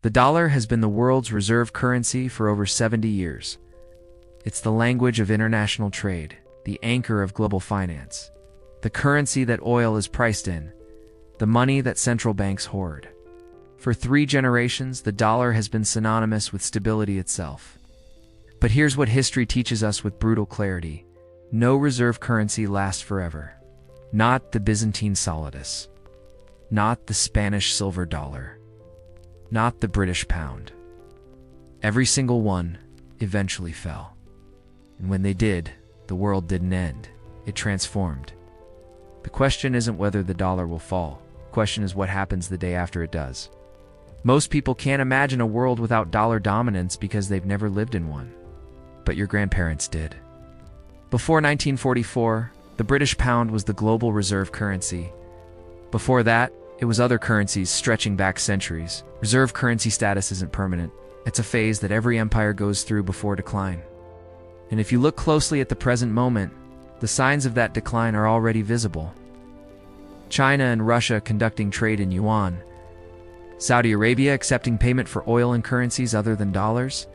The dollar has been the world's reserve currency for over 70 years. It's the language of international trade, the anchor of global finance, the currency that oil is priced in, the money that central banks hoard. For 3 generations, the dollar has been synonymous with stability itself. But here's what history teaches us with brutal clarity. No reserve currency lasts forever. Not the Byzantine solidus. Not the Spanish silver dollar. Not the British pound. Every single one eventually fell. And when they did, the world didn't end. It transformed. The question isn't whether the dollar will fall. The question is what happens the day after it does. Most people can't imagine a world without dollar dominance because they've never lived in one. But your grandparents did. Before 1944, the British pound was the global reserve currency. Before that, it was other currencies stretching back centuries. Reserve currency status isn't permanent. It's a phase that every empire goes through before decline. And if you look closely at the present moment, the signs of that decline are already visible. China and Russia conducting trade in yuan. Saudi Arabia accepting payment for oil in currencies other than dollars.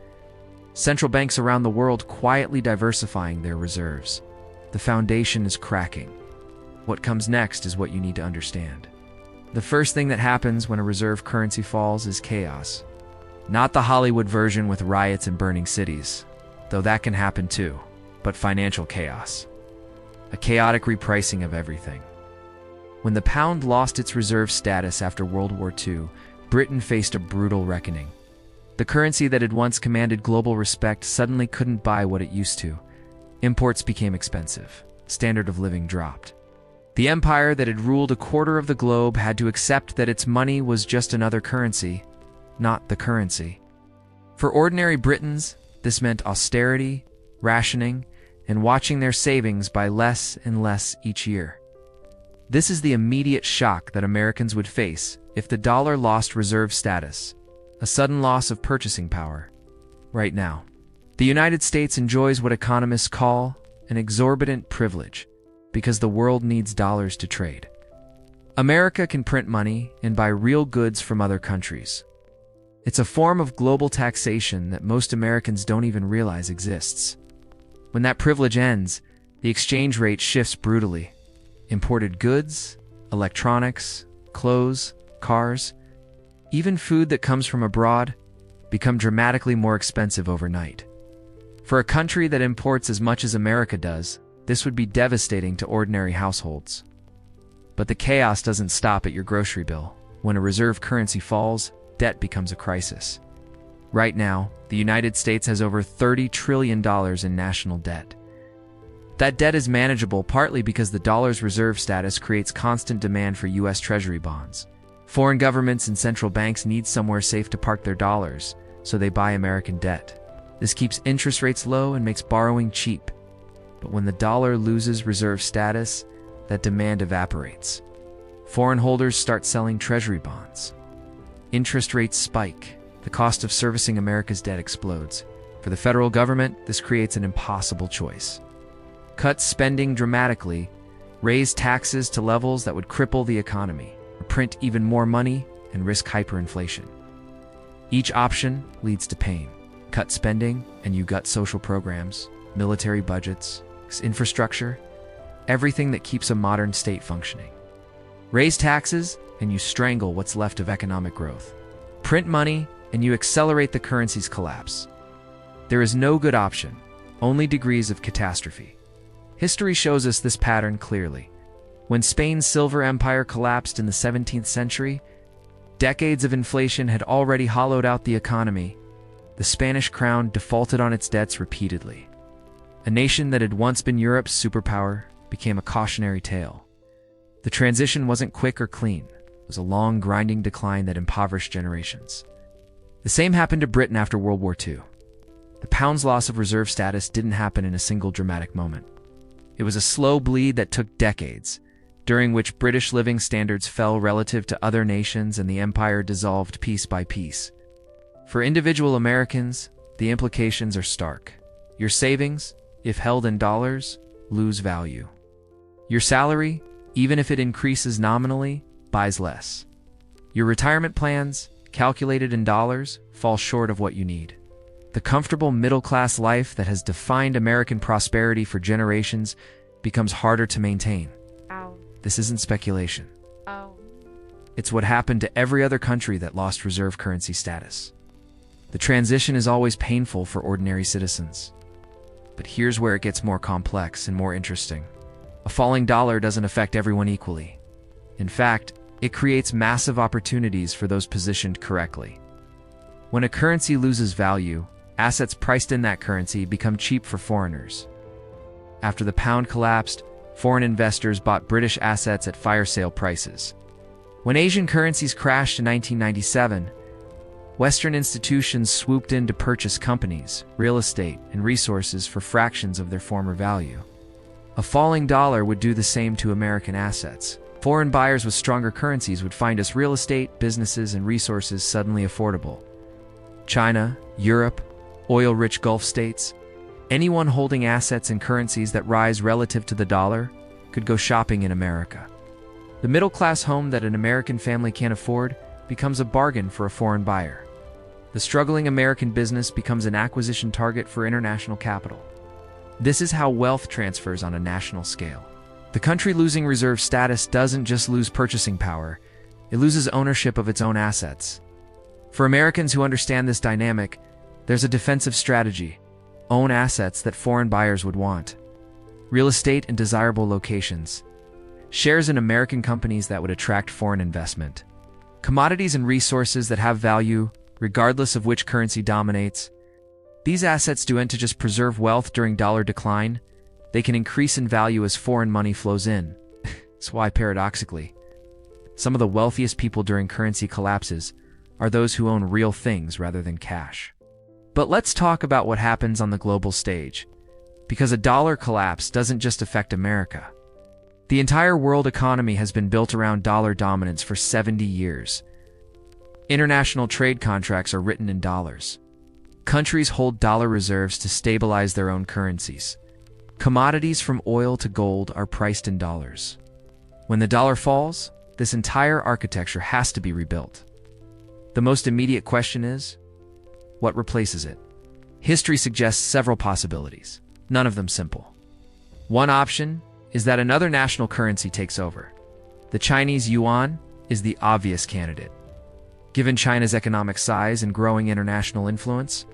Central banks around the world quietly diversifying their reserves. The foundation is cracking. What comes next is what you need to understand. The first thing that happens when a reserve currency falls is chaos. Not the Hollywood version with riots and burning cities, though that can happen too, but financial chaos. A chaotic repricing of everything. When the pound lost its reserve status after World War II, Britain faced a brutal reckoning. The currency that had once commanded global respect suddenly couldn't buy what it used to. Imports became expensive. Standard of living dropped. The empire that had ruled a quarter of the globe had to accept that its money was just another currency, not the currency. For ordinary Britons, this meant austerity, rationing, and watching their savings by less and less each year. This is the immediate shock that Americans would face if the dollar lost reserve status, a sudden loss of purchasing power. Right now, the United States enjoys what economists call an exorbitant privilege, because the world needs dollars to trade. America can print money and buy real goods from other countries. It's a form of global taxation that most Americans don't even realize exists. When that privilege ends, the exchange rate shifts brutally. Imported goods, electronics, clothes, cars, even food that comes from abroad become dramatically more expensive overnight. For a country that imports as much as America does, this would be devastating to ordinary households. But the chaos doesn't stop at your grocery bill. When a reserve currency falls, debt becomes a crisis. Right now, the United States has over $30 trillion in national debt. That debt is manageable partly because the dollar's reserve status creates constant demand for U.S. Treasury bonds. Foreign governments and central banks need somewhere safe to park their dollars, so they buy American debt. This keeps interest rates low and makes borrowing cheap. But when the dollar loses reserve status, that demand evaporates. Foreign holders start selling treasury bonds. Interest rates spike. The cost of servicing America's debt explodes. For the federal government, this creates an impossible choice. Cut spending dramatically, raise taxes to levels that would cripple the economy, or print even more money and risk hyperinflation. Each option leads to pain. Cut spending and you gut social programs, military budgets, infrastructure, everything that keeps a modern state functioning. Raise taxes and you strangle what's left of economic growth. Print money and you accelerate the currency's collapse. There is no good option, only degrees of catastrophe. History shows us this pattern clearly. When Spain's silver empire collapsed in the 17th century, decades of inflation had already hollowed out the economy. The Spanish crown defaulted on its debts repeatedly. A nation that had once been Europe's superpower became a cautionary tale. The transition wasn't quick or clean. It was a long, grinding decline that impoverished generations. The same happened to Britain after World War II. The pound's loss of reserve status didn't happen in a single dramatic moment. It was a slow bleed that took decades, during which British living standards fell relative to other nations and the empire dissolved piece by piece. For individual Americans, the implications are stark. Your savings, if held in dollars, lose value. Your salary, even if it increases nominally, buys less. Your retirement plans, calculated in dollars, falls short of what you need. The comfortable middle-class life that has defined American prosperity for generations becomes harder to maintain. Ow. This isn't speculation. Oh. It's what happened to every other country that lost reserve currency status. The transition is always painful for ordinary citizens. But here's where it gets more complex and more interesting. A falling dollar doesn't affect everyone equally. In fact, it creates massive opportunities for those positioned correctly. When a currency loses value, assets priced in that currency become cheap for foreigners. After the pound collapsed, foreign investors bought British assets at fire sale prices. When Asian currencies crashed in 1997, Western institutions swooped in to purchase companies, real estate, and resources for fractions of their former value. A falling dollar would do the same to American assets. Foreign buyers with stronger currencies would find us real estate, businesses, and resources suddenly affordable. China, Europe, oil-rich Gulf states, anyone holding assets in currencies that rise relative to the dollar could go shopping in America. The middle-class home that an American family can't afford becomes a bargain for a foreign buyer. The struggling American business becomes an acquisition target for international capital. This is how wealth transfers on a national scale. The country losing reserve status doesn't just lose purchasing power, it loses ownership of its own assets. For Americans who understand this dynamic, there's a defensive strategy: own assets that foreign buyers would want. Real estate in desirable locations. Shares in American companies that would attract foreign investment. Commodities and resources that have value, regardless of which currency dominates. These assets don't just preserve wealth during dollar decline, they can increase in value as foreign money flows in. That's why, paradoxically, some of the wealthiest people during currency collapses are those who own real things rather than cash. But let's talk about what happens on the global stage, because a dollar collapse doesn't just affect America. The entire world economy has been built around dollar dominance for 70 years. International trade contracts are written in dollars. Countries hold dollar reserves to stabilize their own currencies. Commodities from oil to gold are priced in dollars. When the dollar falls, this entire architecture has to be rebuilt. The most immediate question is, what replaces it? History suggests several possibilities, none of them simple. One option is that another national currency takes over. The Chinese yuan is the obvious candidate, given China's economic size and growing international influence.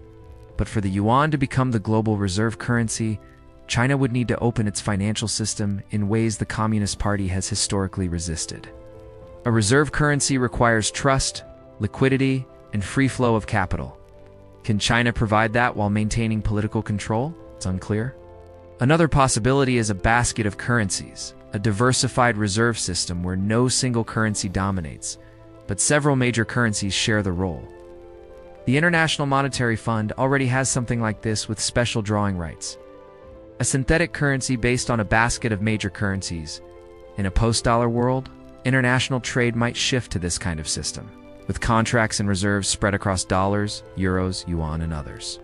But for the yuan to become the global reserve currency, China would need to open its financial system in ways the Communist Party has historically resisted. A reserve currency requires trust, liquidity, and free flow of capital. Can China provide that while maintaining political control? It's unclear. Another possibility is a basket of currencies, a diversified reserve system where no single currency dominates, but several major currencies share the role. The International Monetary Fund already has something like this with special drawing rights. A synthetic currency based on a basket of major currencies. In a post-dollar world, international trade might shift to this kind of system, with contracts and reserves spread across dollars, euros, yuan, and others.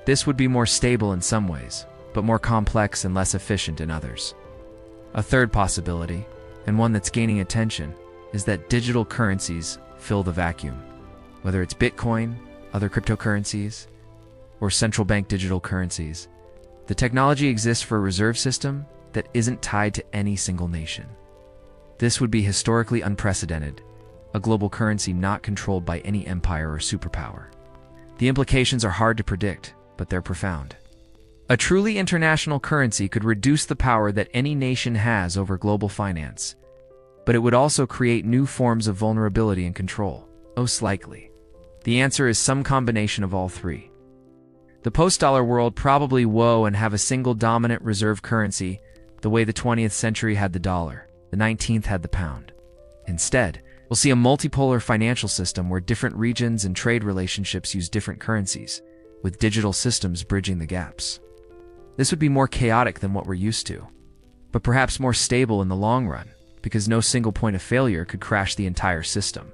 This would be more stable in some ways, but more complex and less efficient in others. A third possibility, and one that's gaining attention, is that digital currencies fill the vacuum. Whether it's Bitcoin, other cryptocurrencies, or central bank digital currencies, the technology exists for a reserve system that isn't tied to any single nation. This would be historically unprecedented, a global currency not controlled by any empire or superpower. The implications are hard to predict, but they're profound. A truly international currency could reduce the power that any nation has over global finance, but it would also create new forms of vulnerability and control. Most likely, the answer is some combination of all three. The post-dollar world probably won't have a single dominant reserve currency the way the 20th century had the dollar, the 19th had the pound. Instead, we'll see a multipolar financial system where different regions and trade relationships use different currencies, with digital systems bridging the gaps. This would be more chaotic than what we're used to, but perhaps more stable in the long run, because no single point of failure could crash the entire system.